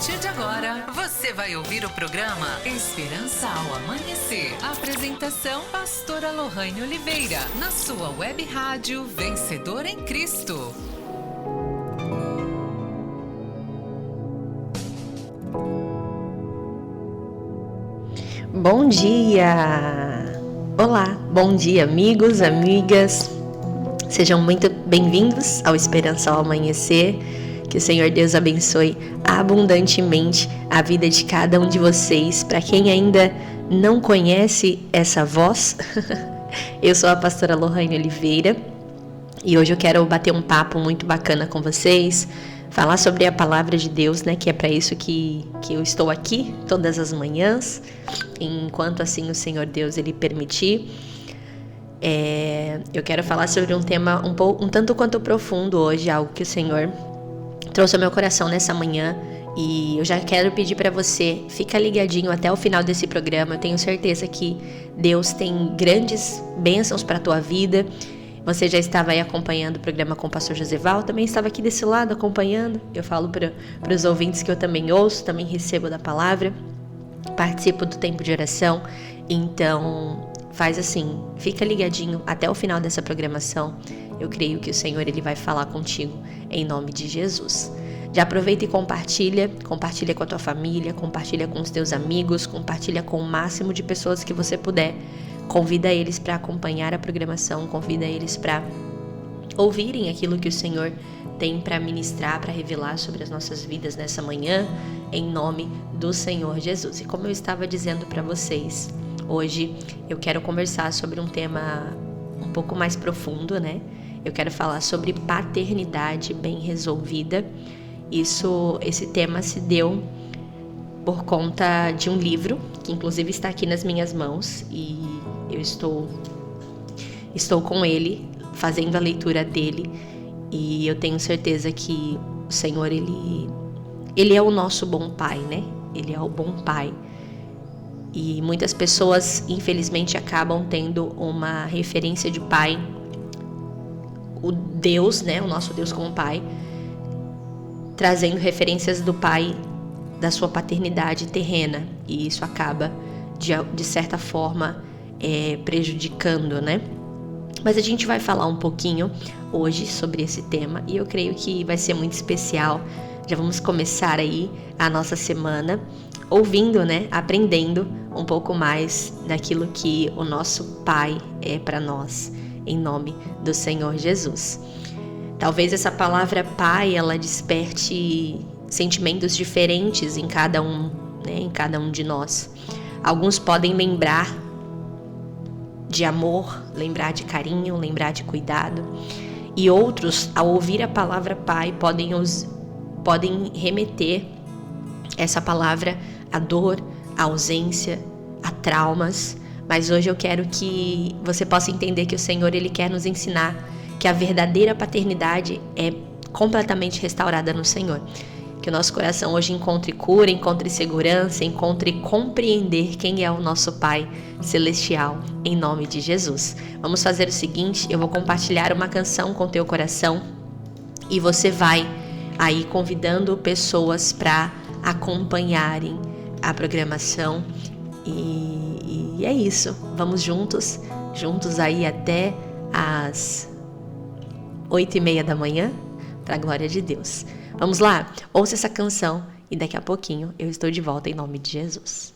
partir de agora, você vai ouvir o programa Esperança ao Amanhecer. Apresentação, pastora Lohane Oliveira, na sua web rádio Vencedor em Cristo. Bom dia! Olá, bom dia amigos, amigas. Sejam muito bem-vindos ao Esperança ao Amanhecer. Que o Senhor Deus abençoe abundantemente a vida de cada um de vocês. Para quem ainda não conhece essa voz, eu sou a pastora Lohane Oliveira e hoje eu quero bater um papo muito bacana com vocês, falar sobre a palavra de Deus, né? Que é para isso que eu estou aqui todas as manhãs, enquanto assim o Senhor Deus ele permitir. Eu quero falar sobre um tema um tanto quanto profundo hoje, algo que o Senhor trouxe ao meu coração nessa manhã, e eu já quero pedir para você, fica ligadinho até o final desse programa. Eu tenho certeza que Deus tem grandes bênçãos para a tua vida. Você já estava aí acompanhando o programa com o pastor Joseval, também estava aqui desse lado acompanhando. Eu falo para os ouvintes que eu também ouço, também recebo da palavra, participo do tempo de oração. Então faz assim, fica ligadinho até o final dessa programação. Eu creio que o Senhor ele vai falar contigo em nome de Jesus. Já aproveita e compartilha com a tua família, compartilha com os teus amigos, compartilha com o máximo de pessoas que você puder. Convida eles para acompanhar a programação, convida eles para ouvirem aquilo que o Senhor tem para ministrar, para revelar sobre as nossas vidas nessa manhã, em nome do Senhor Jesus. E como eu estava dizendo para vocês, hoje eu quero conversar sobre um tema um pouco mais profundo, né? Eu quero falar sobre paternidade bem resolvida. Esse tema se deu por conta de um livro, que inclusive está aqui nas minhas mãos, e eu estou com ele, fazendo a leitura dele, e eu tenho certeza que o Senhor, ele é o nosso bom pai, né? Ele é o bom pai. E muitas pessoas, infelizmente, acabam tendo uma referência de pai, o Deus, né, o nosso Deus como pai, trazendo referências do pai, da sua paternidade terrena, e isso acaba de certa forma prejudicando, né? Mas a gente vai falar um pouquinho hoje sobre esse tema, e eu creio que vai ser muito especial. Já vamos começar aí a nossa semana ouvindo, né, aprendendo um pouco mais daquilo que o nosso pai é para nós, em nome do Senhor Jesus. Talvez essa palavra pai, ela desperte sentimentos diferentes em cada um, né, em cada um de nós. Alguns podem lembrar de amor, lembrar de carinho, lembrar de cuidado. E outros, ao ouvir a palavra pai, podem remeter essa palavra à dor, à ausência, a traumas. Mas hoje eu quero que você possa entender que o Senhor ele quer nos ensinar que a verdadeira paternidade é completamente restaurada no Senhor. Que o nosso coração hoje encontre cura, encontre segurança, encontre compreender quem é o nosso Pai Celestial, em nome de Jesus. Vamos fazer o seguinte, eu vou compartilhar uma canção com o teu coração e você vai aí convidando pessoas para acompanharem a programação. E é isso, vamos juntos aí até às 8h30 da manhã, para a glória de Deus. Vamos lá, ouça essa canção e daqui a pouquinho eu estou de volta em nome de Jesus.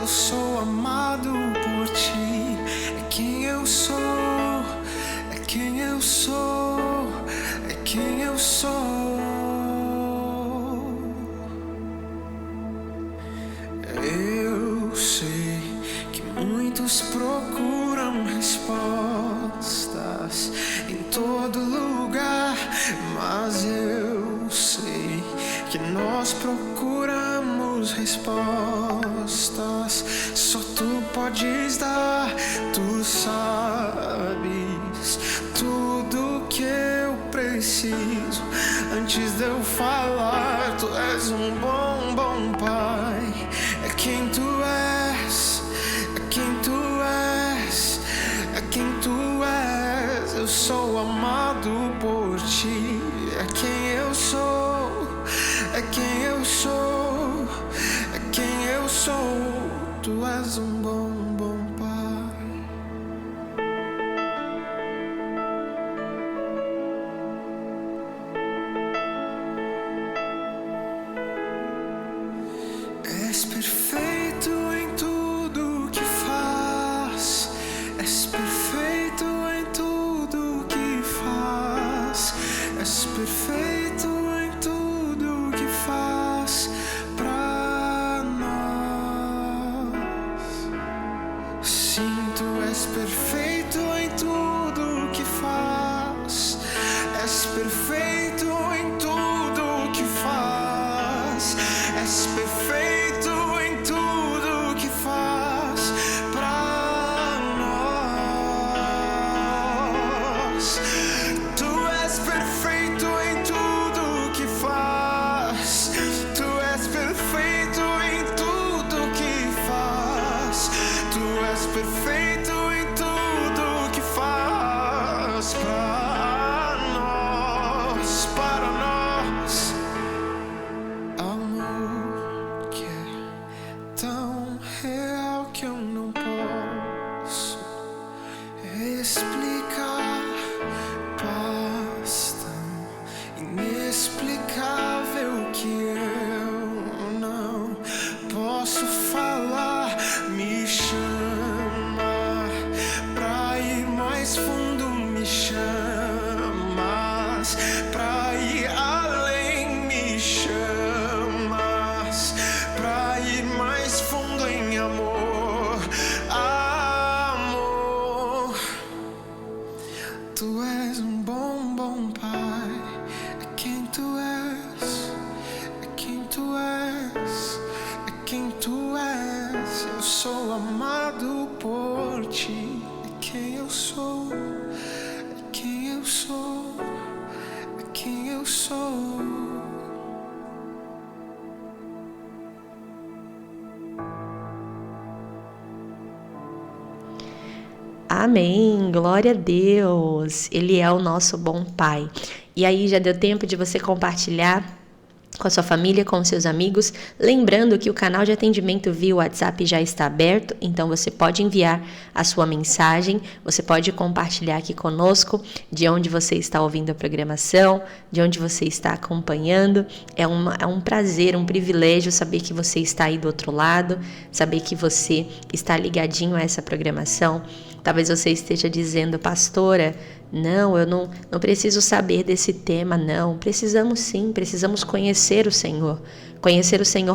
Sou amado por ti, é quem eu sou, é sou. Eu sei que muitos procuram respostas em todo lugar, mas eu sei que nós procuramos respostas. Só tu podes dar, tu sabes tudo que eu preciso. Antes de eu falar, tu és um bom, bom pai. É quem tu és, é quem tu és, é quem tu és. Eu sou amado por ti. É quem eu sou, é quem eu sou, é quem eu sou. Tu és um bom, bom pai. És perfeito em tudo que faz. És perfeito em tudo que faz. És perfeito em tudo que faz pra nós. Sim, tu és perfeito em tudo que faz. És perfeito em tudo que faz. És perfeito em tudo que faz pra nós. Tu és perfeito em tudo que faz. Tu és perfeito em tudo que faz. Tu és perfeito em tudo que faz pra nós, para nós. Amor que é tão real que eu não posso explicar. Paz tão inexplicável que eu não posso falar. Me chama pra ir mais fundo, me chamas pra ir além, me chamas pra ir mais fundo em amor, amor. Tu és um bom, bom pai. É quem tu és, é quem tu és, é quem tu és. Eu sou amado por ti. É quem eu sou, é quem eu sou, é quem eu sou. Amém, glória a Deus, Ele é o nosso bom Pai. E aí já deu tempo de você compartilhar com a sua família, com os seus amigos, lembrando que o canal de atendimento via WhatsApp já está aberto, então você pode enviar a sua mensagem, você pode compartilhar aqui conosco de onde você está ouvindo a programação, de onde você está acompanhando. É um prazer, um privilégio saber que você está aí do outro lado, saber que você está ligadinho a essa programação. Talvez você esteja dizendo, pastora, não, eu não preciso saber desse tema, não. Precisamos sim, precisamos conhecer o Senhor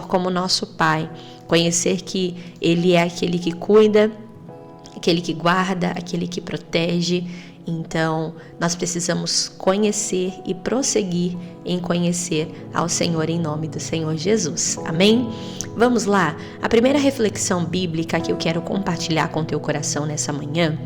como nosso Pai, conhecer que Ele é aquele que cuida, aquele que guarda, aquele que protege. Então, nós precisamos conhecer e prosseguir em conhecer ao Senhor em nome do Senhor Jesus. Amém? Vamos lá. A primeira reflexão bíblica que eu quero compartilhar com o teu coração nessa manhã,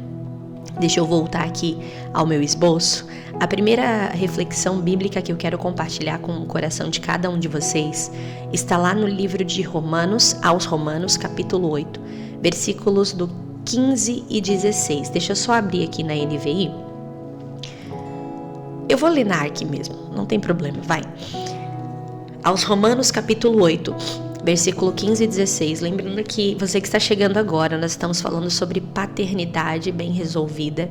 deixa eu voltar aqui ao meu esboço. A primeira reflexão bíblica que eu quero compartilhar com o coração de cada um de vocês está lá no livro de Romanos, aos Romanos, capítulo 8, versículos do 15 e 16. Deixa eu só abrir aqui na NVI. Eu vou ler na ARC mesmo, não tem problema, vai. Aos Romanos, capítulo 8, versículo 15 e 16. Lembrando que você que está chegando agora, nós estamos falando sobre paternidade bem resolvida.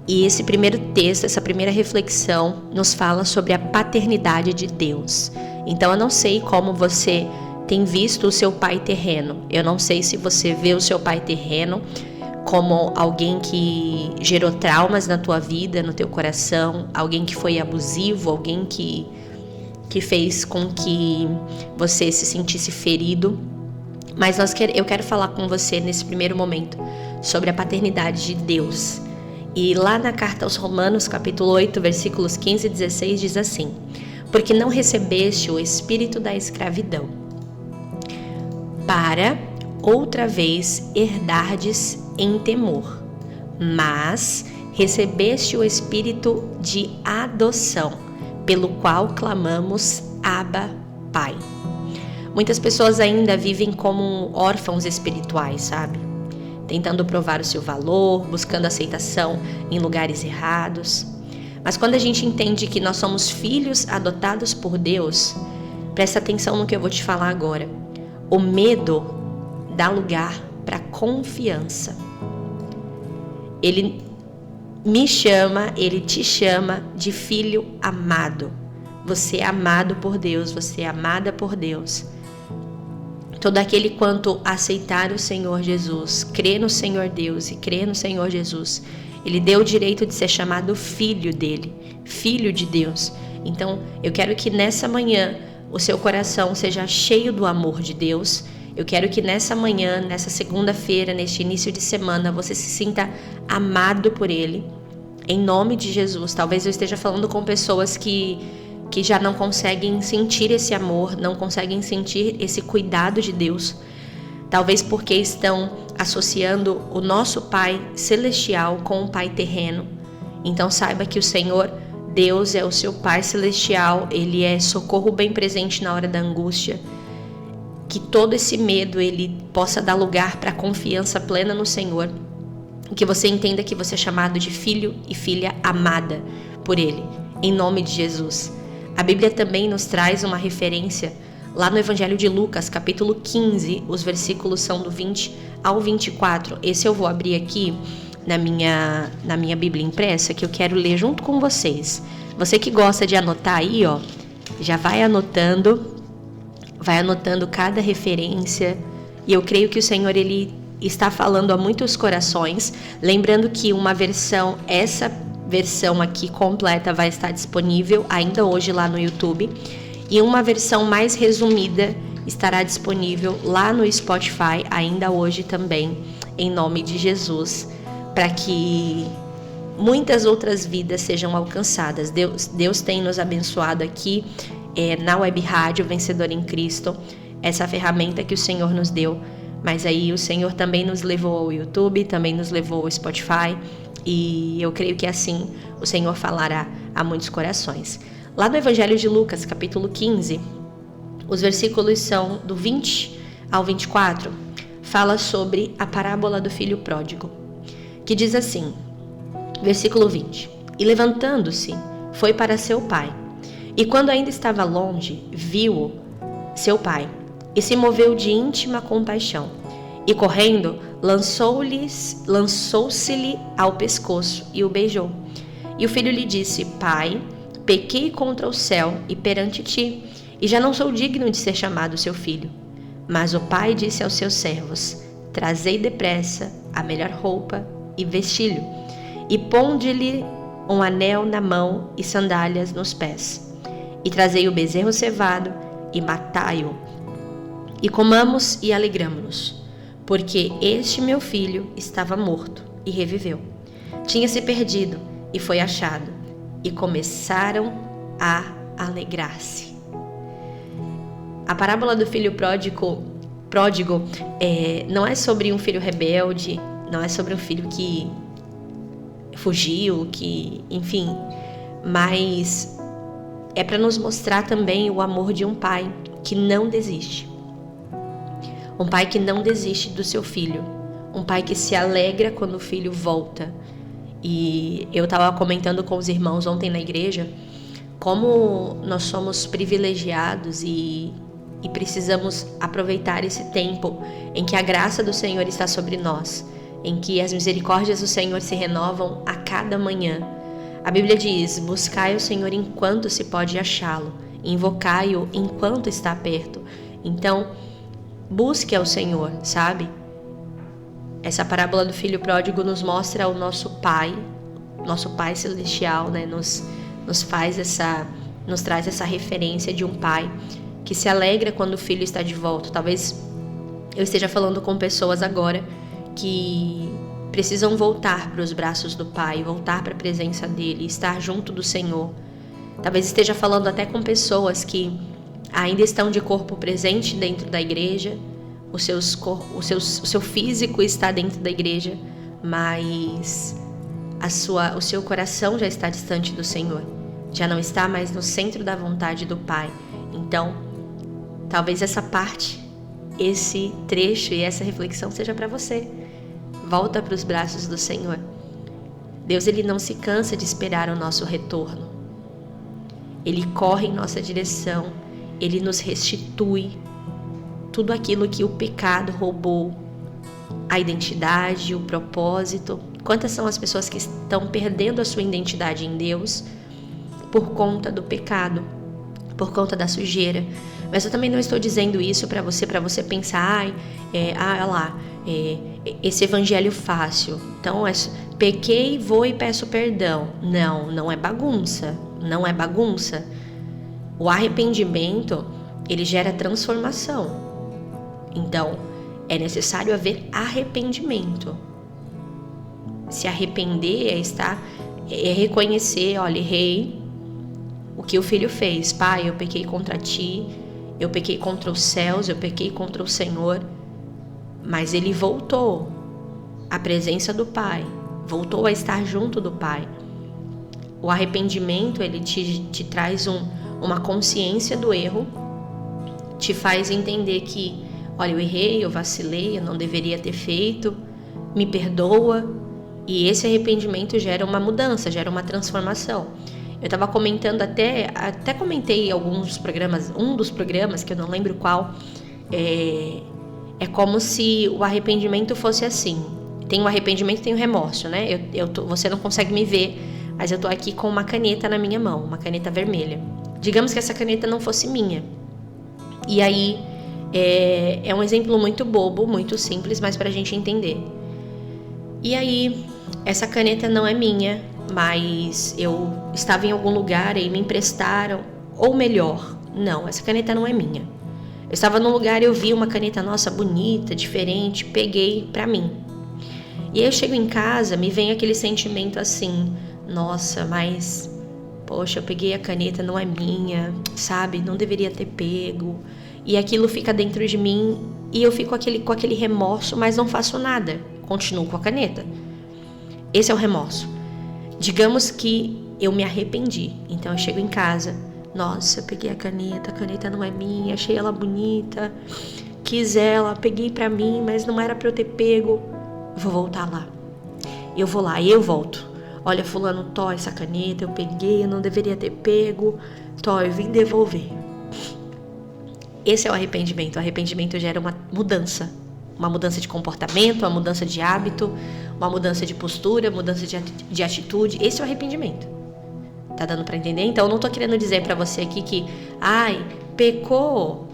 E esse primeiro texto, essa primeira reflexão, nos fala sobre a paternidade de Deus. Então eu não sei como você tem visto o seu pai terreno. Eu não sei se você vê o seu pai terreno como alguém que gerou traumas na tua vida, no teu coração, alguém que foi abusivo, alguém que fez com que você se sentisse ferido. Mas eu quero falar com você nesse primeiro momento sobre a paternidade de Deus. E lá na carta aos Romanos, capítulo 8, versículos 15 e 16, diz assim: porque não recebeste o espírito da escravidão, para outra vez herdardes em temor, mas recebeste o espírito de adoção, pelo qual clamamos Abba, Pai. Muitas pessoas ainda vivem como órfãos espirituais, sabe? Tentando provar o seu valor, buscando aceitação em lugares errados. Mas quando a gente entende que nós somos filhos adotados por Deus, presta atenção no que eu vou te falar agora. O medo dá lugar para confiança. Ele me chama, ele te chama de filho amado. Você é amado por Deus, você é amada por Deus. Todo aquele quanto aceitar o Senhor Jesus, crer no Senhor Deus e crer no Senhor Jesus, ele deu o direito de ser chamado filho dele, filho de Deus. Então, eu quero que nessa manhã o seu coração seja cheio do amor de Deus. Eu quero que nessa manhã, nessa segunda-feira, neste início de semana, você se sinta amado por ele. Em nome de Jesus. Talvez eu esteja falando com pessoas que já não conseguem sentir esse amor, não conseguem sentir esse cuidado de Deus. Talvez porque estão associando o nosso Pai celestial com o Pai terreno. Então saiba que o Senhor Deus é o seu Pai celestial, ele é socorro bem presente na hora da angústia. Que todo esse medo ele possa dar lugar para confiança plena no Senhor. Que você entenda que você é chamado de filho e filha amada por ele, em nome de Jesus. A Bíblia também nos traz uma referência lá no Evangelho de Lucas, capítulo 15, os versículos são do 20 ao 24. Esse eu vou abrir aqui na minha Bíblia impressa, que eu quero ler junto com vocês. Você que gosta de anotar aí, ó, já vai anotando cada referência. E eu creio que o Senhor, ele está falando a muitos corações. Lembrando que essa versão aqui completa vai estar disponível ainda hoje lá no YouTube. E uma versão mais resumida estará disponível lá no Spotify ainda hoje também, em nome de Jesus, para que muitas outras vidas sejam alcançadas. Deus tem nos abençoado aqui na Web Rádio Vencedor em Cristo, essa ferramenta que o Senhor nos deu. Mas aí o Senhor também nos levou ao YouTube, também nos levou ao Spotify. E eu creio que assim o Senhor falará a muitos corações. Lá no Evangelho de Lucas, capítulo 15, os versículos são do 20 ao 24, fala sobre a parábola do filho pródigo, que diz assim, versículo 20: e levantando-se, foi para seu pai, e quando ainda estava longe, viu-o seu pai, e se moveu de íntima compaixão, e correndo, lançou-se-lhe ao pescoço e o beijou. E o filho lhe disse: Pai, pequei contra o céu e perante ti, e já não sou digno de ser chamado seu filho. Mas o pai disse aos seus servos: Trazei depressa a melhor roupa e vestilho, e ponde-lhe um anel na mão e sandálias nos pés. E trazei o bezerro cevado e matai-o. E comamos e alegramo-nos, porque este meu filho estava morto e reviveu. Tinha se perdido e foi achado. E começaram a alegrar-se. A parábola do filho pródigo não é sobre um filho rebelde, não é sobre um filho que fugiu, enfim, mas é para nos mostrar também o amor de um pai que não desiste. Um pai que não desiste do seu filho, um pai que se alegra quando o filho volta. E eu estava comentando com os irmãos ontem na igreja como nós somos privilegiados e precisamos aproveitar esse tempo em que a graça do Senhor está sobre nós, em que as misericórdias do Senhor se renovam a cada manhã. A Bíblia diz: buscai o Senhor enquanto se pode achá-lo, invocai-o enquanto está perto. Então, busque ao Senhor, sabe? Essa parábola do filho pródigo nos mostra o nosso Pai celestial, né? Nos traz essa referência de um pai que se alegra quando o filho está de volta. Talvez eu esteja falando com pessoas agora que precisam voltar para os braços do Pai, voltar para a presença dele, estar junto do Senhor. Talvez esteja falando até com pessoas que ainda estão de corpo presente dentro da igreja, o seu físico está dentro da igreja, mas o seu coração já está distante do Senhor, já não está mais no centro da vontade do Pai. Então, talvez essa parte, esse trecho e essa reflexão seja para você. Volta para os braços do Senhor. Deus, ele não se cansa de esperar o nosso retorno. Ele corre em nossa direção, ele nos restitui tudo aquilo que o pecado roubou, a identidade, o propósito. Quantas são as pessoas que estão perdendo a sua identidade em Deus por conta do pecado, por conta da sujeira? Mas eu também não estou dizendo isso para você pensar, olha lá, esse evangelho fácil. Então, pequei, vou e peço perdão. Não é bagunça, não é bagunça. O arrependimento, ele gera transformação. Então, é necessário haver arrependimento. Se arrepender é reconhecer, olha, errei. O que o filho fez? Pai, eu pequei contra ti, eu pequei contra os céus, eu pequei contra o Senhor. Mas ele voltou à presença do Pai, voltou a estar junto do Pai. O arrependimento, ele te traz uma consciência do erro, te faz entender que, olha, eu errei, eu vacilei, eu não deveria ter feito, me perdoa. E esse arrependimento gera uma mudança, gera uma transformação. Eu estava comentando, até comentei alguns programas, um dos programas, que eu não lembro qual, é como se o arrependimento fosse assim. Tem o arrependimento e tem o remorso, né? Você não consegue me ver, mas eu tô aqui com uma caneta na minha mão, uma caneta vermelha. Digamos que essa caneta não fosse minha. E aí, é um exemplo muito bobo, muito simples, mas pra gente entender. E aí, essa caneta não é minha, mas eu estava em algum lugar e me emprestaram, ou melhor, não, essa caneta não é minha. Eu estava num lugar e eu vi uma caneta, nossa, bonita, diferente, peguei pra mim. E aí eu chego em casa, me vem aquele sentimento assim, nossa, mas, poxa, eu peguei a caneta, não é minha, não deveria ter pego. E aquilo fica dentro de mim e eu fico com aquele remorso, mas não faço nada, continuo com a caneta. Esse é o remorso. Digamos que eu me arrependi, então eu chego em casa, nossa, eu peguei a caneta não é minha, achei ela bonita, quis ela, peguei pra mim, mas não era pra eu ter pego. Eu vou voltar lá. Eu vou lá e eu volto. Olha, fulano, essa caneta eu peguei, eu não deveria ter pego, eu vim devolver. Esse é o arrependimento. O arrependimento gera uma mudança de comportamento, uma mudança de hábito, uma mudança de postura, mudança de atitude. Esse é o arrependimento. Tá dando pra entender? Então eu não tô querendo dizer pra você aqui que, pecou,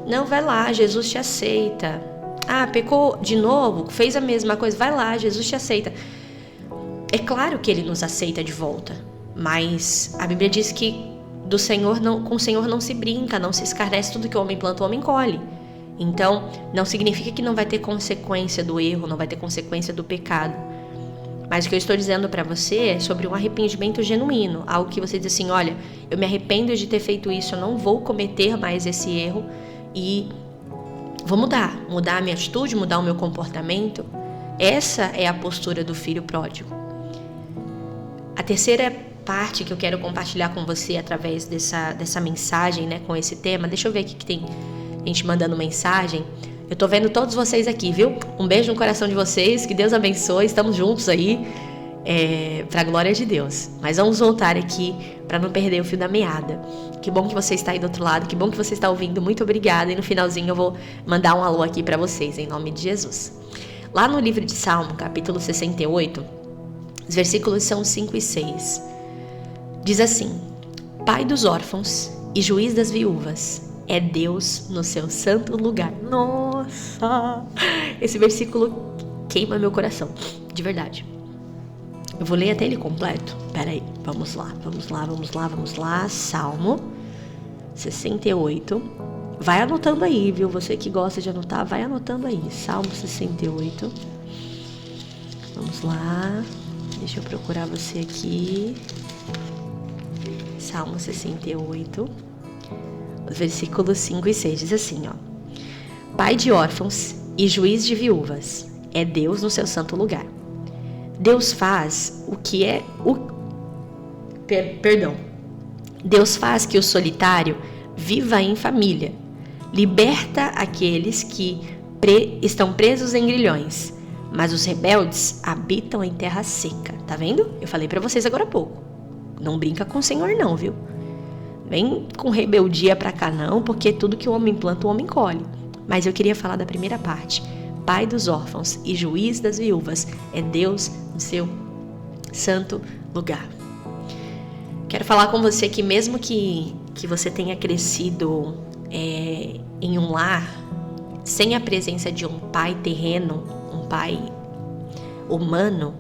não, vai lá, Jesus te aceita. Pecou de novo, fez a mesma coisa, vai lá, Jesus te aceita. É claro que ele nos aceita de volta, mas a Bíblia diz que com o Senhor não se brinca, não se escarnece, tudo que o homem planta, o homem colhe. Então, não significa que não vai ter consequência do erro, não vai ter consequência do pecado. Mas o que eu estou dizendo para você é sobre um arrependimento genuíno, algo que você diz assim, olha, eu me arrependo de ter feito isso, eu não vou cometer mais esse erro e vou mudar a minha atitude, mudar o meu comportamento. Essa é a postura do filho pródigo. A terceira parte que eu quero compartilhar com você através dessa mensagem, né, com esse tema, deixa eu ver aqui que tem gente mandando mensagem. Eu tô vendo todos vocês aqui, viu? Um beijo no coração de vocês, que Deus abençoe, estamos juntos aí, pra glória de Deus. Mas vamos voltar aqui para não perder o fio da meada. Que bom que você está aí do outro lado, que bom que você está ouvindo, muito obrigada. E no finalzinho eu vou mandar um alô aqui para vocês, em nome de Jesus. Lá no livro de Salmo, capítulo 68, os versículos são 5 e 6. Diz assim: Pai dos órfãos e juiz das viúvas, é Deus no seu santo lugar. Nossa! Esse versículo queima meu coração, de verdade. Eu vou ler até ele completo. Pera aí, vamos lá. Salmo 68. Vai anotando aí, viu? Você que gosta de anotar, vai anotando aí. Salmo 68. Vamos lá. Deixa eu procurar você aqui. Salmo 68. Versículos 5 e 6. Diz assim, ó. Pai de órfãos e juiz de viúvas, é Deus no seu santo lugar. Deus faz o que é Deus faz que o solitário viva em família. Liberta aqueles que estão presos em grilhões, mas os rebeldes habitam em terra seca. Tá vendo? Eu falei pra vocês agora há pouco. Não brinca com o Senhor não, viu? Vem com rebeldia pra cá não, porque tudo que o homem planta, o homem colhe. Mas eu queria falar da primeira parte. Pai dos órfãos e juiz das viúvas, é Deus no seu santo lugar. Quero falar com você que mesmo que você tenha crescido em um lar sem a presença de um pai terreno, um pai humano,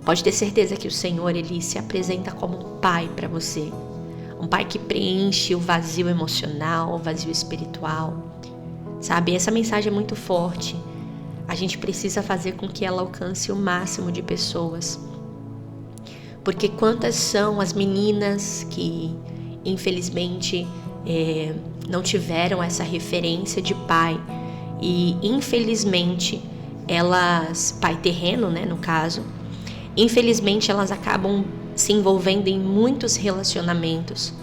pode ter certeza que o Senhor, ele se apresenta como um pai para você. Um pai que preenche o vazio emocional, o vazio espiritual. Sabe, essa mensagem é muito forte. A gente precisa fazer com que ela alcance o máximo de pessoas. Porque quantas são as meninas que, infelizmente, não tiveram essa referência de pai. E, infelizmente, elas, pai terreno, né, no caso, infelizmente elas acabam se envolvendo em muitos relacionamentos,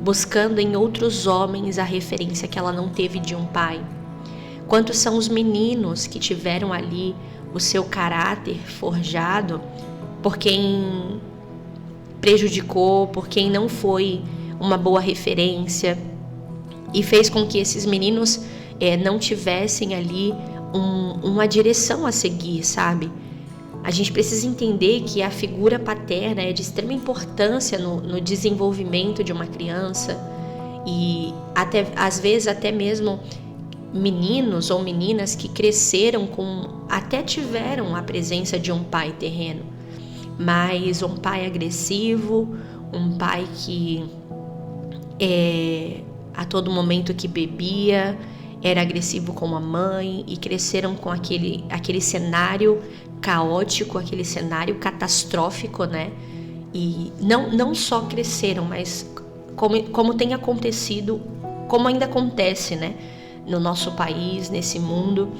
buscando em outros homens a referência que ela não teve de um pai. Quantos são os meninos que tiveram ali o seu caráter forjado por quem prejudicou, por quem não foi uma boa referência e fez com que esses meninos não tivessem ali uma direção a seguir, sabe? A gente precisa entender que a figura paterna é de extrema importância no desenvolvimento de uma criança e às vezes até mesmo meninos ou meninas que cresceram até tiveram a presença de um pai terreno, mas um pai agressivo, um pai que a todo momento que bebia, era agressivo com a mãe e cresceram com aquele cenário caótico, aquele cenário catastrófico, né? E não só cresceram, mas como tem acontecido, como ainda acontece, né? No nosso país, nesse mundo.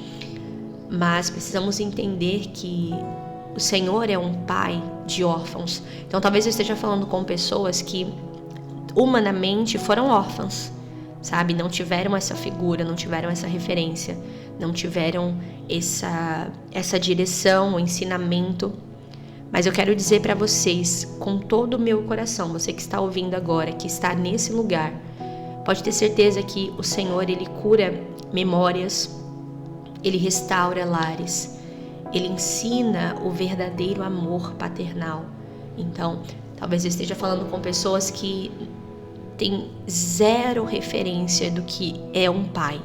Mas precisamos entender que o Senhor é um pai de órfãos. Então talvez eu esteja falando com pessoas que humanamente foram órfãs, sabe? Não tiveram essa figura, não tiveram essa referência, não tiveram essa direção, o ensinamento. Mas eu quero dizer para vocês, com todo o meu coração, você que está ouvindo agora, que está nesse lugar, pode ter certeza que o Senhor, Ele cura memórias, Ele restaura lares, Ele ensina o verdadeiro amor paternal. Então, talvez eu esteja falando com pessoas que têm zero referência do que é um pai.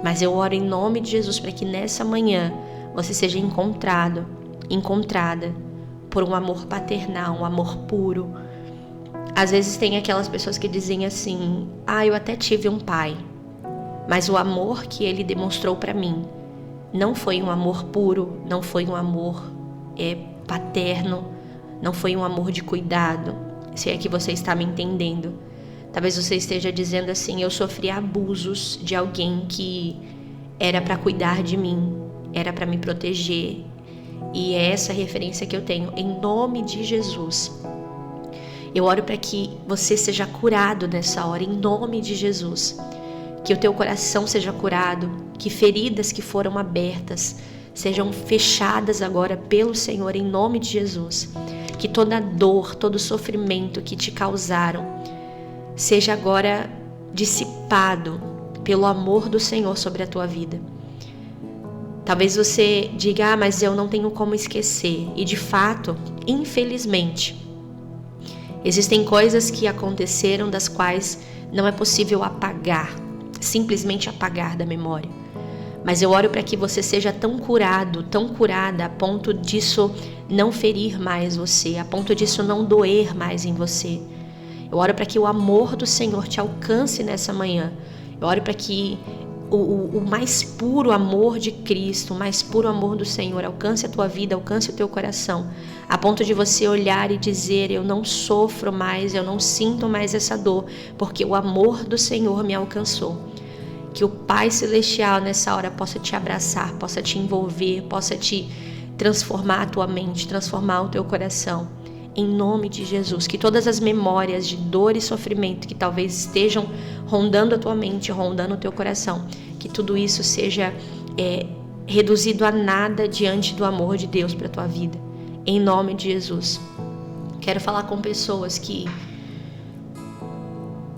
Mas eu oro em nome de Jesus para que nessa manhã você seja encontrada por um amor paternal, um amor puro. Às vezes tem aquelas pessoas que dizem assim: eu até tive um pai, mas o amor que ele demonstrou para mim não foi um amor puro, não foi um amor paterno, não foi um amor de cuidado. Se é que você está me entendendo. Talvez você esteja dizendo assim: eu sofri abusos de alguém que era para cuidar de mim, era para me proteger. E é essa referência que eu tenho. Em nome de Jesus, eu oro para que você seja curado nessa hora, em nome de Jesus. Que o teu coração seja curado, que feridas que foram abertas sejam fechadas agora pelo Senhor, em nome de Jesus. Que toda dor, todo sofrimento que te causaram seja agora dissipado pelo amor do Senhor sobre a tua vida. Talvez você diga: mas eu não tenho como esquecer. E de fato, infelizmente, existem coisas que aconteceram das quais não é possível apagar, simplesmente apagar da memória. Mas eu oro para que você seja tão curado, tão curada, a ponto disso não ferir mais você, a ponto disso não doer mais em você. Eu oro para que o amor do Senhor te alcance nessa manhã. Eu oro para que o mais puro amor de Cristo, o mais puro amor do Senhor alcance a tua vida, alcance o teu coração, a ponto de você olhar e dizer: eu não sofro mais, eu não sinto mais essa dor, porque o amor do Senhor me alcançou. Que o Pai Celestial nessa hora possa te abraçar, possa te envolver, possa te transformar a tua mente, transformar o teu coração. Em nome de Jesus, que todas as memórias de dor e sofrimento que talvez estejam rondando a tua mente, rondando o teu coração, que tudo isso seja reduzido a nada diante do amor de Deus para a tua vida. Em nome de Jesus. Quero falar com pessoas que,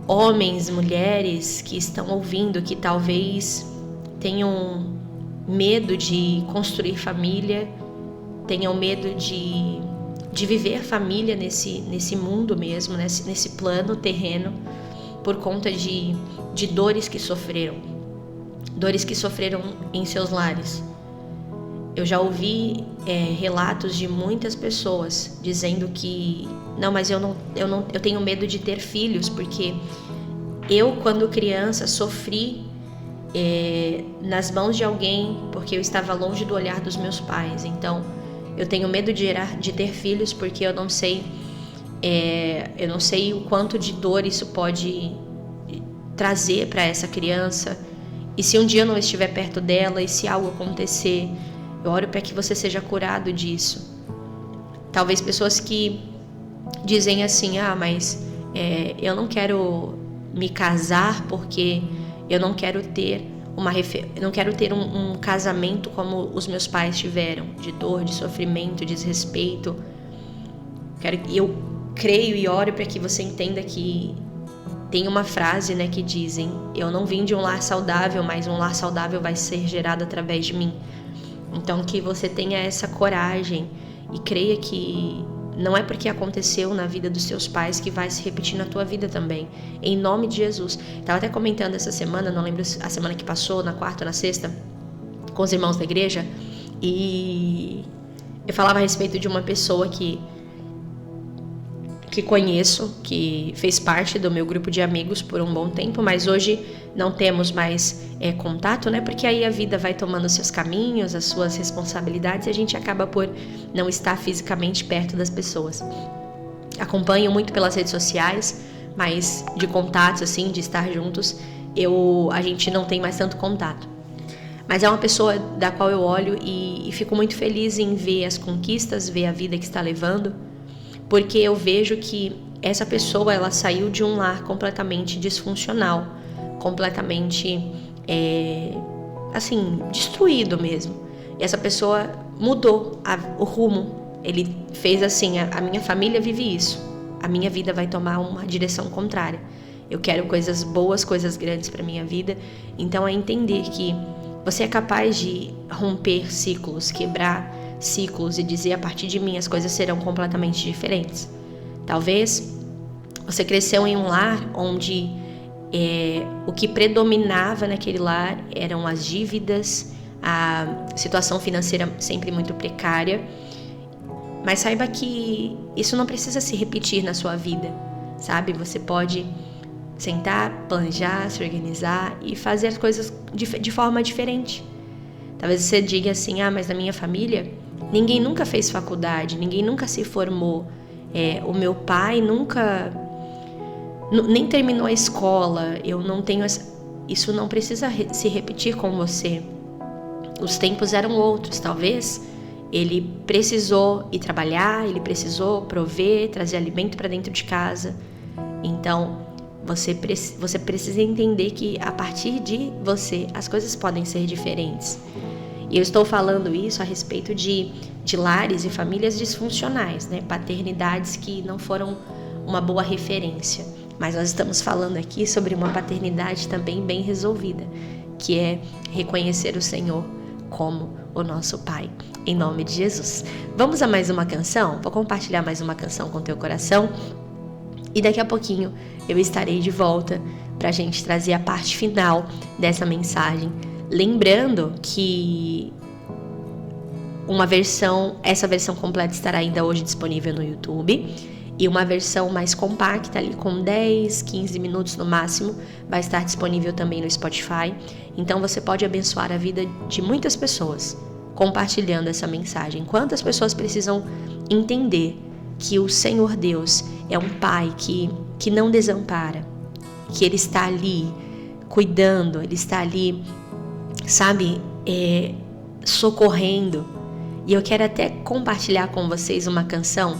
homens, mulheres que estão ouvindo, que talvez tenham medo de construir família, tenham medo de viver família nesse mundo mesmo, nesse plano terreno, por conta de dores que sofreram em seus lares. Eu já ouvi relatos de muitas pessoas dizendo que não, mas eu tenho medo de ter filhos, porque eu, quando criança, sofri nas mãos de alguém, porque eu estava longe do olhar dos meus pais. Então eu tenho medo de ter filhos, porque eu não sei o quanto de dor isso pode trazer para essa criança. E se um dia eu não estiver perto dela, e se algo acontecer, eu oro para que você seja curado disso. Talvez pessoas que dizem assim: mas eu não quero me casar porque eu não quero ter um casamento como os meus pais tiveram, de dor, de sofrimento, de desrespeito. Eu creio e oro para que você entenda que tem uma frase, que dizem: eu não vim de um lar saudável, mas um lar saudável vai ser gerado através de mim. Então que você tenha essa coragem e creia que não é porque aconteceu na vida dos seus pais que vai se repetir na tua vida também. Em nome de Jesus. Estava até comentando essa semana, não lembro a semana que passou, na quarta ou na sexta, com os irmãos da igreja, e eu falava a respeito de uma pessoa que conheço, que fez parte do meu grupo de amigos por um bom tempo, mas hoje não temos mais contato, porque aí a vida vai tomando seus caminhos, as suas responsabilidades, e a gente acaba por não estar fisicamente perto das pessoas. Acompanho muito pelas redes sociais, mas de contatos, assim, de estar juntos, a gente não tem mais tanto contato. Mas é uma pessoa da qual eu olho e fico muito feliz em ver as conquistas, ver a vida que está levando, porque eu vejo que essa pessoa, ela saiu de um lar completamente disfuncional, completamente, destruído mesmo. E essa pessoa mudou o rumo. Ele fez assim: a minha família vive isso, a minha vida vai tomar uma direção contrária. Eu quero coisas boas, coisas grandes para minha vida. Então é entender que você é capaz de romper ciclos, quebrar ciclos e dizer: a partir de mim as coisas serão completamente diferentes. Talvez você cresceu em um lar onde o que predominava naquele lar eram as dívidas, a situação financeira sempre muito precária, mas saiba que isso não precisa se repetir na sua vida, sabe? Você pode sentar, planejar, se organizar e fazer as coisas de forma diferente. Talvez você diga assim: mas na minha família ninguém nunca fez faculdade, ninguém nunca se formou, o meu pai nem terminou a escola, eu não tenho isso não precisa se repetir com você. Os tempos eram outros. Talvez ele precisou ir trabalhar, ele precisou prover, trazer alimento para dentro de casa. Então você precisa entender que a partir de você as coisas podem ser diferentes. E eu estou falando isso a respeito de lares e famílias disfuncionais, paternidades que não foram uma boa referência. Mas nós estamos falando aqui sobre uma paternidade também bem resolvida, que é reconhecer o Senhor como o nosso Pai, em nome de Jesus. Vamos a mais uma canção? Vou compartilhar mais uma canção com o teu coração e daqui a pouquinho eu estarei de volta para a gente trazer a parte final dessa mensagem Lembrando que essa versão completa estará ainda hoje disponível no YouTube, e uma versão mais compacta, ali com 10, 15 minutos no máximo, vai estar disponível também no Spotify. Então você pode abençoar a vida de muitas pessoas compartilhando essa mensagem. Quantas pessoas precisam entender que o Senhor Deus é um Pai que não desampara, que Ele está ali cuidando, Ele está ali, sabe, socorrendo. E eu quero até compartilhar com vocês uma canção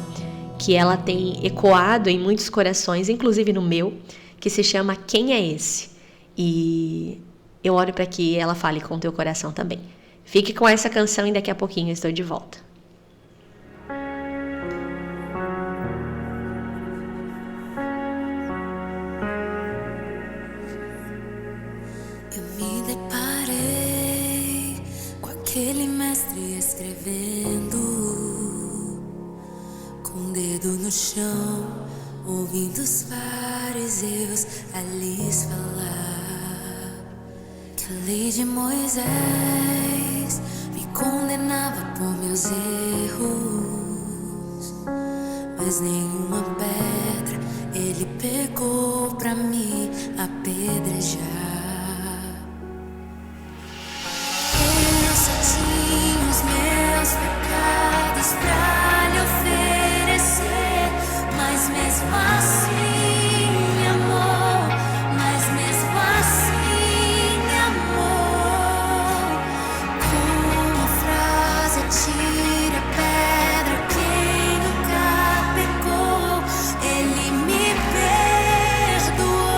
que ela tem ecoado em muitos corações, inclusive no meu, que se chama Quem é Esse? E eu oro para que ela fale com o teu coração também. Fique com essa canção e daqui a pouquinho eu estou de volta. Eu me deparei com aquele mestre escrevendo, com o dedo no chão, ouvindo os fariseus a lhes falar que a lei de Moisés me condenava por meus erros, mas nenhuma pedra ele pegou pra me apedrejar. Eu só tinha os meus pecados pra lhe oferecer, mas mesmo assim me amou, mas mesmo assim me amou. Com uma frase tira a pedra, quem nunca pecou, ele me perdoou.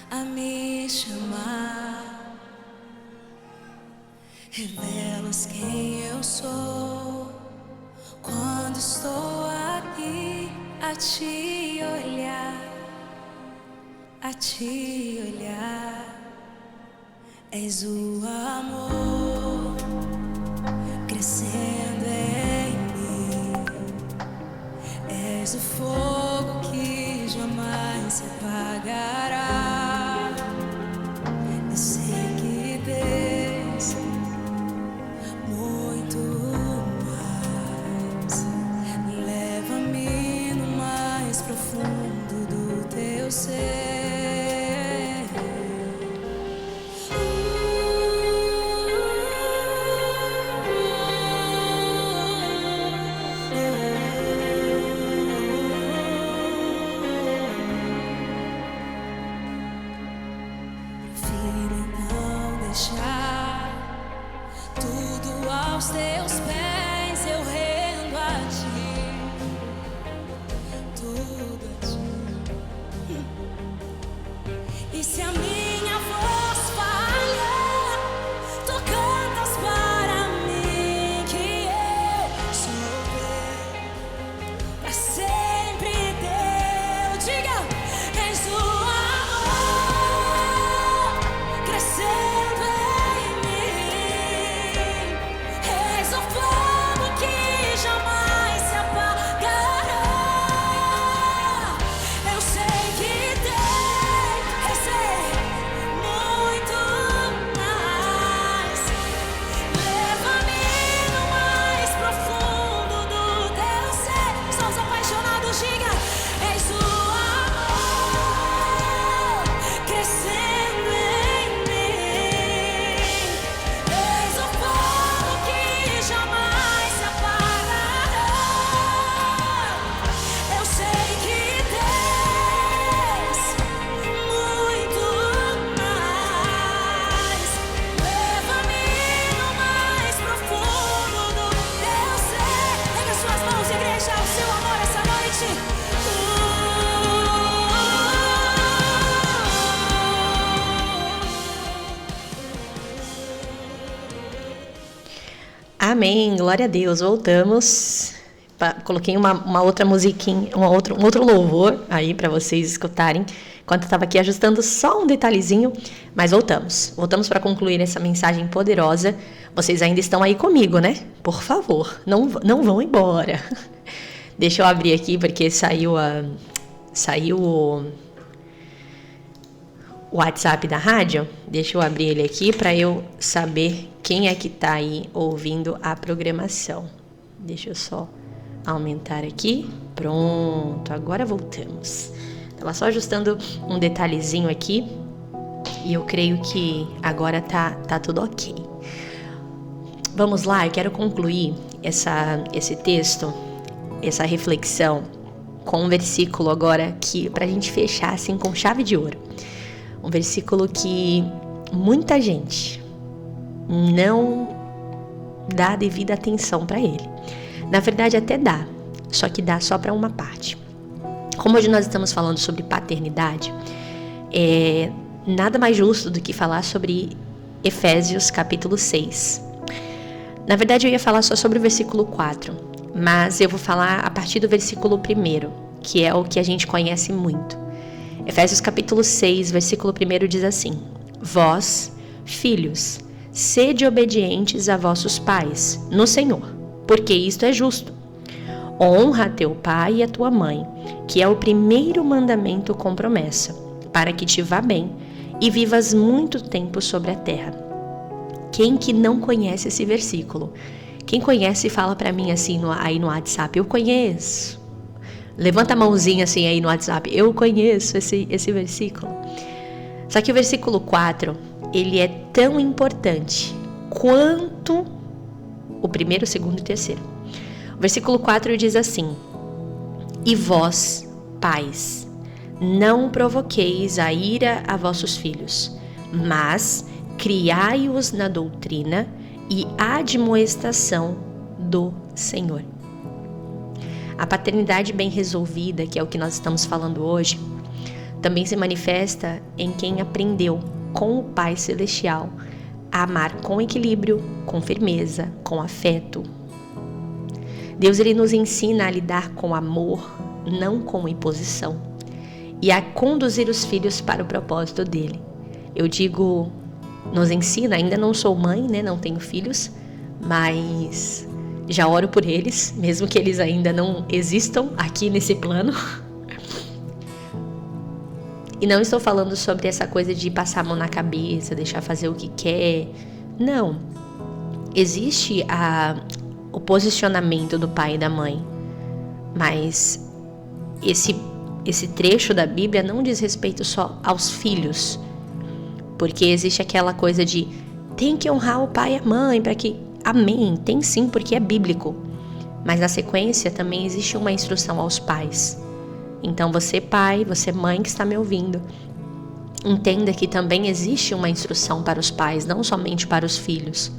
a me chamar. Revelas quem eu sou quando estou aqui a te olhar, a te olhar. És o amor crescendo em mim, és o fogo que jamais se apagará. Eu sei que tens muito mais. Leva-me no mais profundo do teu ser. Tudo aos teus pés eu rendo a ti, tudo a ti. E se a minha voz falhar, tu cantas para mim que eu sou teu, pra sempre teu. Diga, és o amor crescendo em mim, és o fogo que jamais se apagará. Eu sei que tens muito mais. Leva-me no mais profundo do teu ser. Somos apaixonados, diga, és o amor crescendo em mim, és o fogo que jamais se apagará. Eu sei que tens muito mais. Leva-me no mais profundo do teu ser. Ergue as suas mãos, igreja, o seu amor essa noite. Amém, glória a Deus. Voltamos. Coloquei uma outra musiquinha, um outro louvor aí para vocês escutarem, enquanto eu estava aqui ajustando só um detalhezinho, mas voltamos para concluir essa mensagem poderosa. Vocês ainda estão aí comigo, né? Por favor, não vão embora. Deixa eu abrir aqui porque saiu o WhatsApp da rádio. Deixa eu abrir ele aqui para eu saber quem é que tá aí ouvindo a programação. Deixa eu só aumentar aqui. Pronto, agora voltamos. Tava só ajustando um detalhezinho aqui e eu creio que agora tá tudo ok. Vamos lá, eu quero concluir esse texto, essa reflexão com um versículo agora que pra gente fechar assim com chave de ouro. Um versículo que muita gente não dá devida atenção para ele. Na verdade até dá, só que dá só para uma parte. Como hoje nós estamos falando sobre paternidade, é nada mais justo do que falar sobre Efésios capítulo 6. Na verdade eu ia falar só sobre o versículo 4, mas eu vou falar a partir do versículo 1, que é o que a gente conhece muito. Efésios capítulo 6, versículo 1 diz assim: Vós, filhos, sede obedientes a vossos pais no Senhor, porque isto é justo. Honra a teu pai e a tua mãe, que é o primeiro mandamento com promessa, para que te vá bem e vivas muito tempo sobre a terra. Quem que não conhece esse versículo? Quem conhece fala para mim assim aí no WhatsApp, eu conheço. Levanta a mãozinha assim aí no WhatsApp, eu conheço esse versículo. Só que o versículo 4, ele é tão importante quanto o primeiro, o segundo e o terceiro. O versículo 4 diz assim: E vós, pais, não provoqueis a ira a vossos filhos, mas criai-os na doutrina e admoestação do Senhor. A paternidade bem resolvida, que é o que nós estamos falando hoje, também se manifesta em quem aprendeu com o Pai Celestial a amar com equilíbrio, com firmeza, com afeto. Deus ele nos ensina a lidar com amor, não com imposição, e a conduzir os filhos para o propósito dele. Eu digo, nos ensina, ainda não sou mãe, né? Não tenho filhos, mas já oro por eles, mesmo que eles ainda não existam aqui nesse plano. E não estou falando sobre essa coisa de passar a mão na cabeça, deixar fazer o que quer. Não. Existe o posicionamento do pai e da mãe, mas esse trecho da Bíblia não diz respeito só aos filhos, porque existe aquela coisa de tem que honrar o pai e a mãe para que... Amém, tem sim, porque é bíblico, mas na sequência também existe uma instrução aos pais. Então você pai, você mãe que está me ouvindo, entenda que também existe uma instrução para os pais, não somente para os filhos.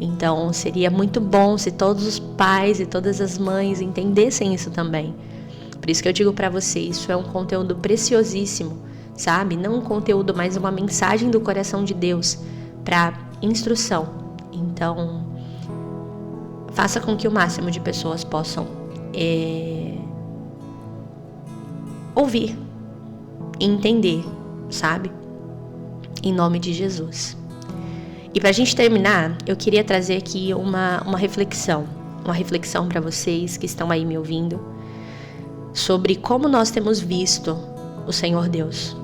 Então seria muito bom se todos os pais e todas as mães entendessem isso também. Por isso que eu digo para você, isso é um conteúdo preciosíssimo, sabe? Não um conteúdo, mas uma mensagem do coração de Deus para instrução. Então, faça com que o máximo de pessoas possam ouvir e entender, sabe? Em nome de Jesus. E pra gente terminar, eu queria trazer aqui uma reflexão para vocês que estão aí me ouvindo, sobre como nós temos visto o Senhor Deus,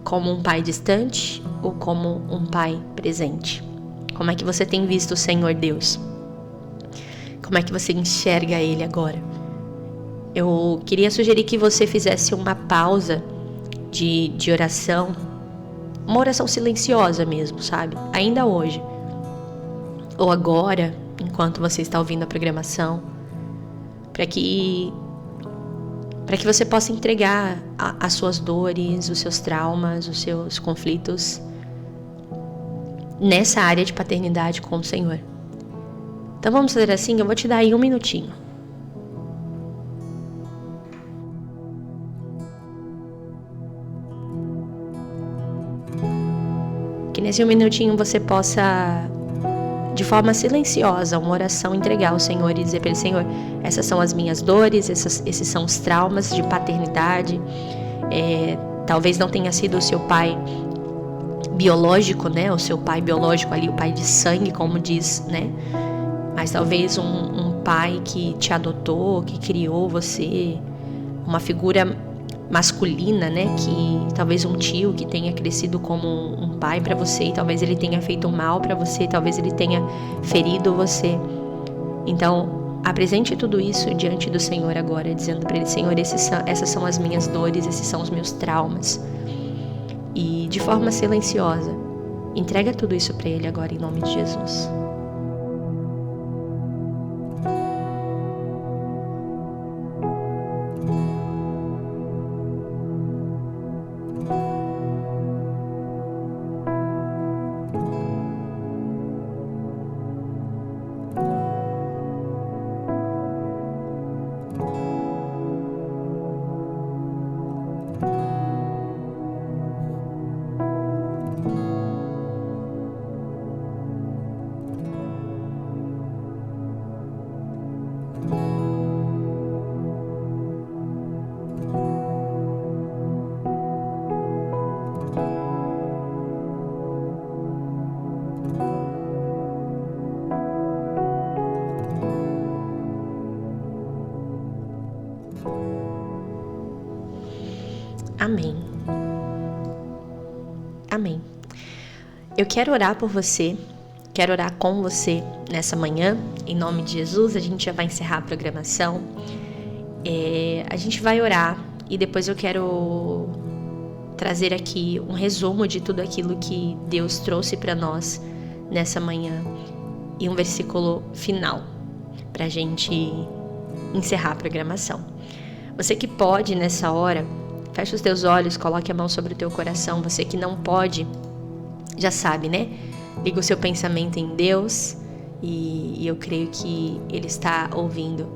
como um pai distante ou como um pai presente. Como é que você tem visto o Senhor Deus? Como é que você enxerga Ele agora? Eu queria sugerir que você fizesse uma pausa de oração, uma oração silenciosa mesmo, sabe? Ainda hoje, ou agora, enquanto você está ouvindo a programação, para que você possa entregar as suas dores, os seus traumas, os seus conflitos nessa área de paternidade com o Senhor. Então vamos fazer assim, eu vou te dar aí 1 minutinho. Que nesse 1 minutinho você possa, de forma silenciosa, uma oração entregar ao Senhor e dizer para Ele: Senhor, essas são as minhas dores, esses são os traumas de paternidade. Talvez não tenha sido o seu pai biológico, né? O seu pai biológico ali, o pai de sangue, como diz, né? Mas talvez um pai que te adotou, que criou você, uma figura masculina, né? Que talvez um tio que tenha crescido como um pai para você, e talvez ele tenha feito mal para você, talvez ele tenha ferido você. Então, apresente tudo isso diante do Senhor agora, dizendo para Ele: Senhor, essas são as minhas dores, esses são os meus traumas. E de forma silenciosa, entrega tudo isso para Ele agora, em nome de Jesus. Amém. Amém. Eu quero orar por você, quero orar com você nessa manhã, em nome de Jesus. A gente já vai encerrar a programação. A gente vai orar e depois eu quero trazer aqui um resumo de tudo aquilo que Deus trouxe para nós nessa manhã e um versículo final para a gente encerrar a programação. Você que pode nessa hora, fecha os teus olhos, coloque a mão sobre o teu coração. Você que não pode, já sabe, né? Liga o seu pensamento em Deus e eu creio que Ele está ouvindo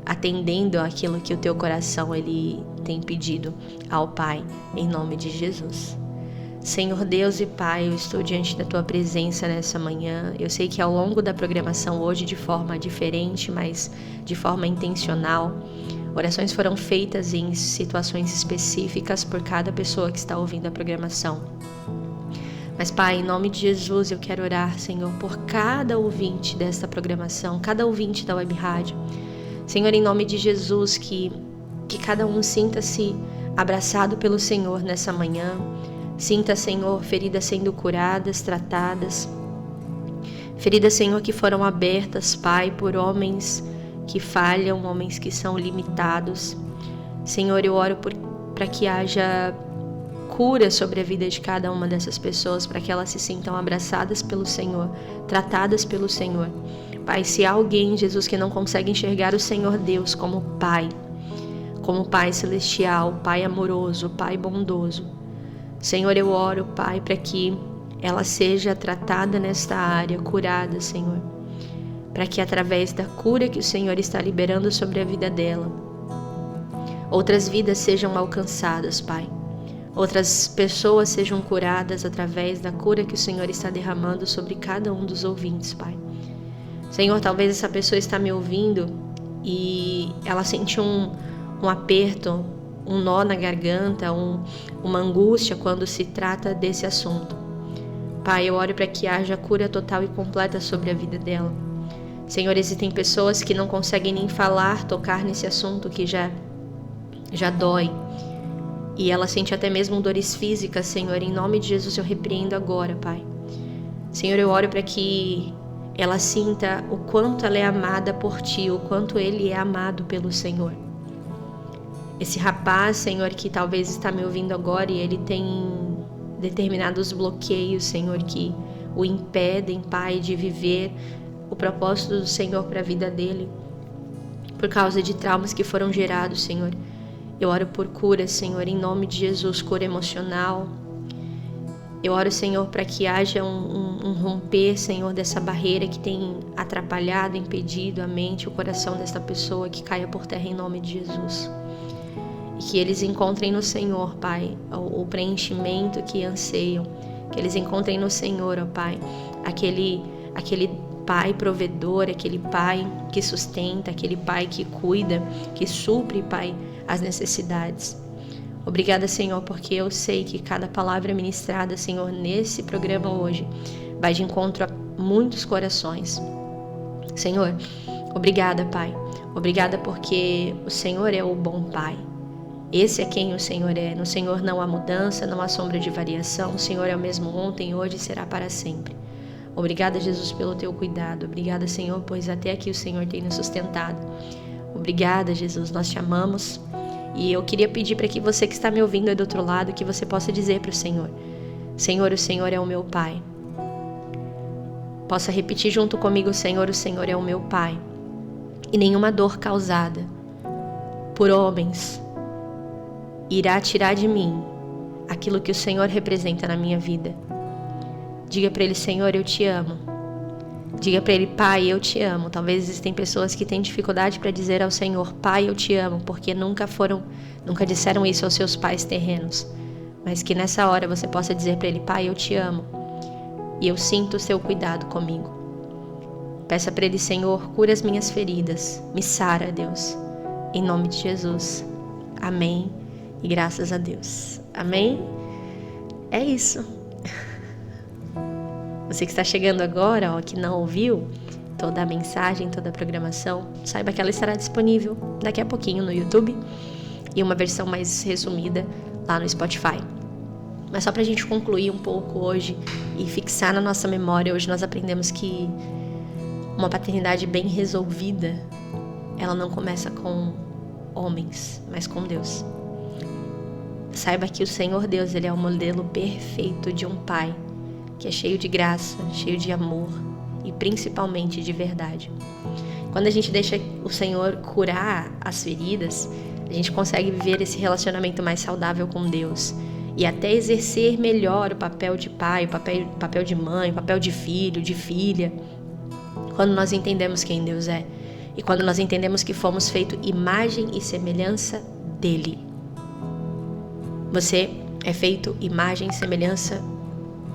atendendo àquilo que o teu coração ele tem pedido ao Pai, em nome de Jesus. Senhor Deus e Pai, eu estou diante da Tua presença nessa manhã. Eu sei que ao longo da programação hoje, de forma diferente, mas de forma intencional, orações foram feitas em situações específicas por cada pessoa que está ouvindo a programação. Mas Pai, em nome de Jesus, eu quero orar, Senhor, por cada ouvinte desta programação, cada ouvinte da Web Rádio. Senhor, em nome de Jesus, que cada um sinta-se abraçado pelo Senhor nessa manhã. Sinta, Senhor, feridas sendo curadas, tratadas. Feridas, Senhor, que foram abertas, Pai, por homens que falham, homens que são limitados. Senhor, eu oro para que haja cura sobre a vida de cada uma dessas pessoas, para que elas se sintam abraçadas pelo Senhor, tratadas pelo Senhor. Pai, se há alguém, Jesus, que não consegue enxergar o Senhor Deus como Pai celestial, Pai amoroso, Pai bondoso, Senhor, eu oro, Pai, para que ela seja tratada nesta área, curada, Senhor. Para que através da cura que o Senhor está liberando sobre a vida dela, outras vidas sejam alcançadas, Pai. Outras pessoas sejam curadas através da cura que o Senhor está derramando sobre cada um dos ouvintes, Pai. Senhor, talvez essa pessoa está me ouvindo e ela sente um aperto, um nó na garganta, uma angústia quando se trata desse assunto. Pai, eu oro para que haja cura total e completa sobre a vida dela. Senhor, existem pessoas que não conseguem nem falar, tocar nesse assunto que já dói. E ela sente até mesmo dores físicas, Senhor. Em nome de Jesus eu repreendo agora, Pai. Senhor, eu oro para que ela sinta o quanto ela é amada por Ti, o quanto ele é amado pelo Senhor. Esse rapaz, Senhor, que talvez está me ouvindo agora e ele tem determinados bloqueios, Senhor, que o impedem, Pai, de viver o propósito do Senhor para a vida dele, por causa de traumas que foram gerados, Senhor. Eu oro por cura, Senhor, em nome de Jesus, cura emocional. Eu oro, Senhor, para que haja um romper, Senhor, dessa barreira que tem atrapalhado, impedido a mente, o coração desta pessoa, que caia por terra em nome de Jesus. E que eles encontrem no Senhor, Pai, o preenchimento que anseiam. Que eles encontrem no Senhor, ó Pai, aquele Pai provedor, aquele Pai que sustenta, aquele Pai que cuida, que supre, Pai, as necessidades. Obrigada, Senhor, porque eu sei que cada palavra ministrada, Senhor, nesse programa hoje, vai de encontro a muitos corações. Senhor, obrigada, Pai. Obrigada porque o Senhor é o bom Pai. Esse é quem o Senhor é. No Senhor não há mudança, não há sombra de variação. O Senhor é o mesmo ontem, hoje e será para sempre. Obrigada, Jesus, pelo teu cuidado. Obrigada, Senhor, pois até aqui o Senhor tem nos sustentado. Obrigada, Jesus, nós te amamos. E eu queria pedir para que você que está me ouvindo aí do outro lado, que você possa dizer para o Senhor: Senhor, o Senhor é o meu Pai. Possa repetir junto comigo: Senhor, o Senhor é o meu Pai. E nenhuma dor causada por homens irá tirar de mim aquilo que o Senhor representa na minha vida. Diga para Ele: Senhor, eu te amo. Diga para Ele: Pai, eu te amo. Talvez existem pessoas que têm dificuldade para dizer ao Senhor: Pai, eu te amo, porque nunca disseram isso aos seus pais terrenos. Mas que nessa hora você possa dizer para Ele: Pai, eu te amo e eu sinto o seu cuidado comigo. Peça para Ele: Senhor, cura as minhas feridas, me sara, Deus, em nome de Jesus. Amém e graças a Deus. Amém? É isso. Você que está chegando agora, ó, que não ouviu toda a mensagem, toda a programação, saiba que ela estará disponível daqui a pouquinho no YouTube e uma versão mais resumida lá no Spotify. Mas só para a gente concluir um pouco hoje e fixar na nossa memória, hoje nós aprendemos que uma paternidade bem resolvida, ela não começa com homens, mas com Deus. Saiba que o Senhor Deus, Ele é o modelo perfeito de um pai, que é cheio de graça, cheio de amor e principalmente de verdade. Quando a gente deixa o Senhor curar as feridas, a gente consegue viver esse relacionamento mais saudável com Deus e até exercer melhor o papel de pai, o papel de mãe, o papel de filho, de filha, quando nós entendemos quem Deus é. E quando nós entendemos que fomos feitos imagem e semelhança dele. Você é feito imagem e semelhança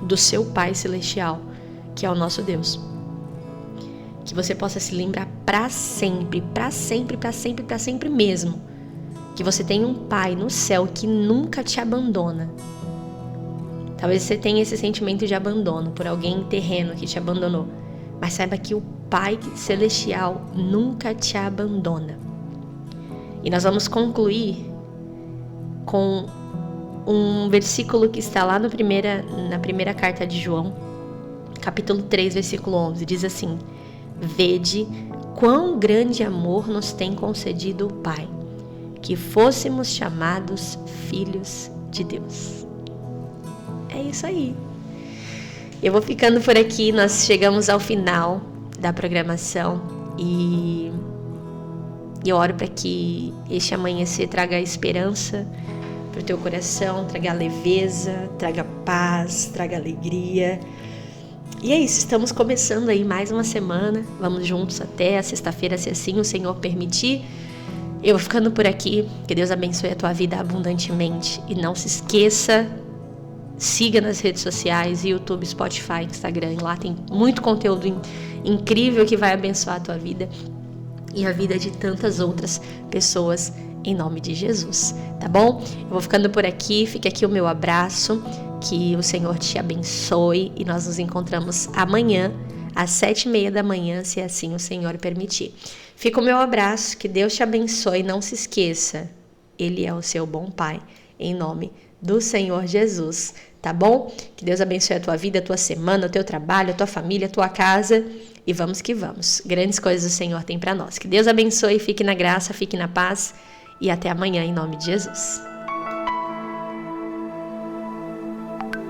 do seu Pai Celestial, que é o nosso Deus. Que você possa se lembrar para sempre, para sempre, para sempre, para sempre mesmo. Que você tem um Pai no céu que nunca te abandona. Talvez você tenha esse sentimento de abandono por alguém terreno que te abandonou. Mas saiba que o Pai Celestial nunca te abandona. E nós vamos concluir com um versículo que está lá na primeira carta de João, capítulo 3, versículo 11. Diz assim: Vede quão grande amor nos tem concedido o Pai, que fôssemos chamados filhos de Deus. É isso aí. Eu vou ficando por aqui, nós chegamos ao final da programação e eu oro para que este amanhecer traga esperança para o teu coração, traga leveza, traga paz, traga alegria. E é isso, estamos começando aí mais uma semana, vamos juntos até a sexta-feira, se assim o Senhor permitir. Eu vou ficando por aqui, que Deus abençoe a tua vida abundantemente e não se esqueça, siga nas redes sociais, YouTube, Spotify, Instagram, lá tem muito conteúdo incrível que vai abençoar a tua vida e a vida de tantas outras pessoas, em nome de Jesus, tá bom? Eu vou ficando por aqui, fica aqui o meu abraço, que o Senhor te abençoe e nós nos encontramos amanhã, às 7:30 da manhã, se assim o Senhor permitir. Fica o meu abraço, que Deus te abençoe, não se esqueça, Ele é o seu bom Pai, em nome do Senhor Jesus, tá bom? Que Deus abençoe a tua vida, a tua semana, o teu trabalho, a tua família, a tua casa e vamos que vamos. Grandes coisas o Senhor tem para nós. Que Deus abençoe, fique na graça, fique na paz e até amanhã em nome de Jesus.